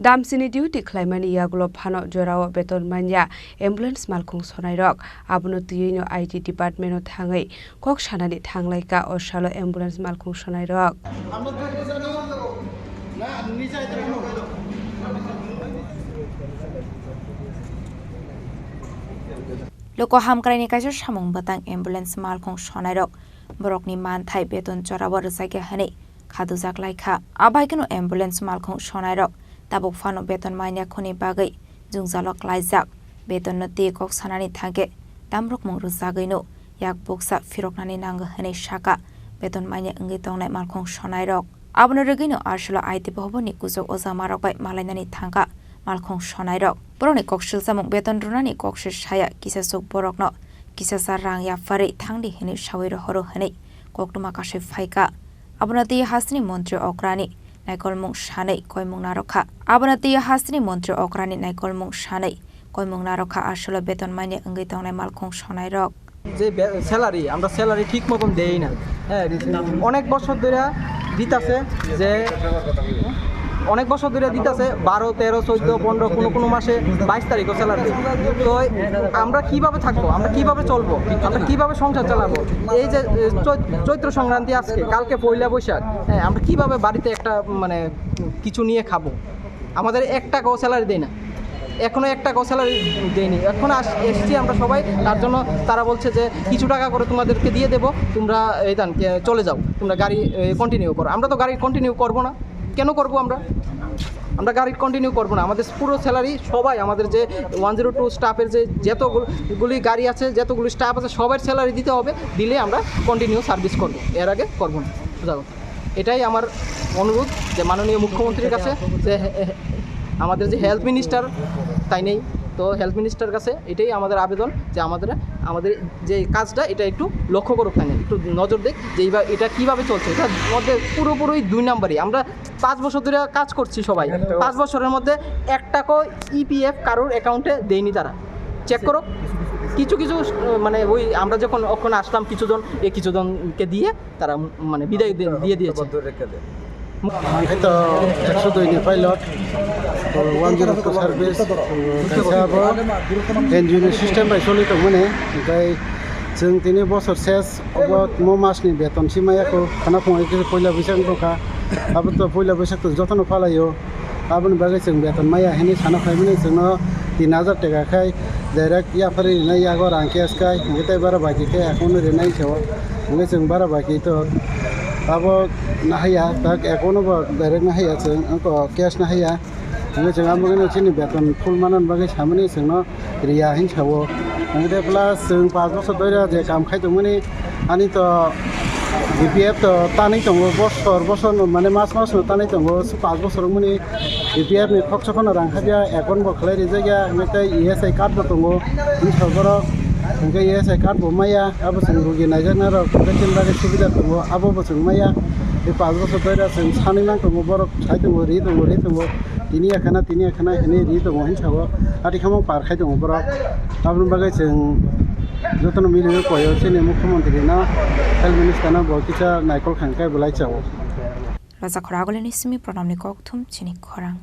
Damsini duty claimani yaglo phano jorao beton manya ambulance malkhung sonai rok abono tiyino IT department o thangai kok sanani thanglaika osalo ambulance malkhung sonai rok Loko hamkrani kaisar samung batang ambulance malkhung sonai rok borokni manthai beton jorabo rsaike hani khadujak laika abaikeno ambulance malkhung sonai rok tabuk fano beton manya khoni bagai jungjalok laijak beton no te kok sanani thangke damrok mung rujagaino yak boksa firoknani nang hene shaka beton manya ngi tongnai malkhung sonai rok abono regino arslo IT bhoboni kujok oja marok bai malainani thangka malkhung sonai rok boroni koksil samung beton runani kokse saya kisasuk borokno kisasa rang ya fari thangdi hene shawiro horo hene koktuma kashe phaika abonati hasni mantri okrani naikolmung shanai koimung narokha abonati hasni mantri okrani naikolmung shanai koimung narokha asolo beton manya ngai tongnai malkhung sonai rok যে salary আমরা salary ঠিক মতন দেই না হ্যাঁ অনেক বছর ধরে দিতাছে যে অনেক বছর ধরে দিতাছে 12 13 14 15 কোনো মাসে 22 তারিখও স্যালারি তো আমরা কিভাবে থাকবো আমরা কিভাবে চলবো আমরা কিভাবে সংসার চালাবো এই যে চৈত্র সংক্রান্তি আজকে কালকে পয়লা বৈশাখ হ্যাঁ আমরা কিভাবে বাড়িতে একটা মানে কিছু নিয়ে খাবো আমাদের 1 টাকাও স্যালারি দেয় না এখনো 1 টাকাও স্যালারি দেয়নি এখন এসছি আমরা সবাই তার জন্য তারা বলছে যে কিছু টাকা করে তোমাদেরকে দিয়ে দেবো তোমরা এই দান চলে যাও তোমরা গাড়ি কন্টিনিউ করো আমরা তো গাড়ি কন্টিনিউ করব না কেন করব আমরা গাড়ি কন্টিনিউ করব না আমাদের পুরো স্যালারি সবাই আমাদের যে 102 স্টাফের যে যতগুলি গাড়ি আছে যতগুলি স্টাফ আছে সবার স্যালারি দিতে হবে দিলে আমরা কন্টিনিউ সার্ভিস করব এর আগে করব না বুঝাও এটাই আমার অনুরোধ যে মাননীয় মুখ্যমন্ত্রীর কাছে যে আমাদের যে হেলথ মিনিস্টার তাই নেই তো হেলথ মিনিস্টার কাছে এটাই আমাদের আবেদন যে আমাদের যে কাজটা এটা একটু লক্ষ্য করুক তাই একটু নজর দেখ যে এটা কীভাবে চলছে এটার মধ্যে পুরোপুরি 2 নম্বরই আমরা 5 বছর ধরে কাজ করছি সবাই 5 বছরের মধ্যে 1 টাকাও ইপিএফ কারোর অ্যাকাউন্টে দেয়নি তারা চেক করো কিছু মানে ওই আমরা যখন ওখানে আসলাম কিছুজনকে দিয়ে তারা মানে বিদায় দিয়ে দিয়েছে itu 102 ni pilot 102 service kaisabo NGO system bai soli to mane kai जों 3 বছর শেষ অবত মো মাসনি বেতন সিমায়াকো খানা ফঙাই के পয়লা বৈশাখ দকা আবো তো পয়লা বৈশাখ তো যতন ফালাयो আবন বাগে जों বেতন মায়া হেনি সানা ফাইমনি जोंनो 3000 টাকা খাই ডাইরেক্ট ইয়া ফারি নাই আগো রাং কেস খাই গেতে বারা বাকি কে এখন রে নাই সেও মনে जों বারা বাকি তো abo nahaya tak ekono ba direct nahaya जों anko cash nahaya mane जों amagano chini beton full manan bagai samani जोंनो riya hin chawo ngde plus जों 5 বছর ধরে যে কাম খাইতো মনি ani to BPF to tani to বছর মানে মাস tani to 5 বছর মনি BPF ni খকছখনা রাং খাবিয়া এখন বখলাই রে জায়গা মেtai ESI card bo tongo ni সরবরাহ Engkau ya saya kan bomaya, apa sih rugi naja nara, kecil lagi sudah tunggu, apa bosong maya, di pasar setelah sana nang tunggu borok, saya tunggu ri, ini akan ini ri tunggu hin sawo, ada kamu parkai tunggu borok, apa bagai sing, jodoh nomili koyo sini mukhomantri na, health minister na bawa kita naikol khangkai belai sawo. Raja Khoragol ini semi pranam nikok thum cinik khorang.